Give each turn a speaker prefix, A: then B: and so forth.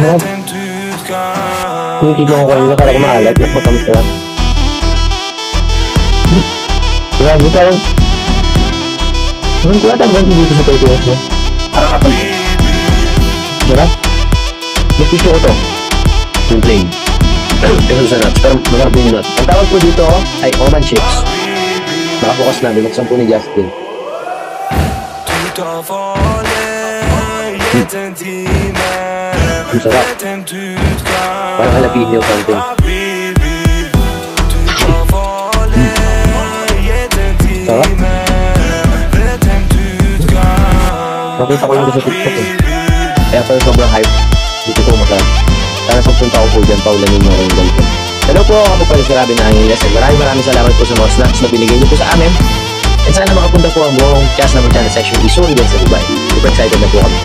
A: Sarap. Kung hindi ko kanina, kala ko maalat. Matamis na lang. Grabe parang... Anong kuwata ba dito sa Pilipinas mo? Sarap. Mas gusto ko to. Yung plain. Ito sa nuts. Pero masarap din yung nuts. Ang tawag ko dito ay Oman Chips. Nakapokas na. Binuksan po ni Justin. Ang sarap. Parang jalapeno something. Sarap. Nakita ko yung sa TikTok eh. Kaya pala sobrang hype. Dito ko masarap. Sana pagpunta ko po dyan, paulanin mo rin ganito. Hello po, ako pala si Robin Angeles. Maraming salamat po sa mga snacks na binigay niyo po sa amin. At sana makapunta po ang buong cast naman channel section. Isunin din sa Dubai. Super excited na po kami.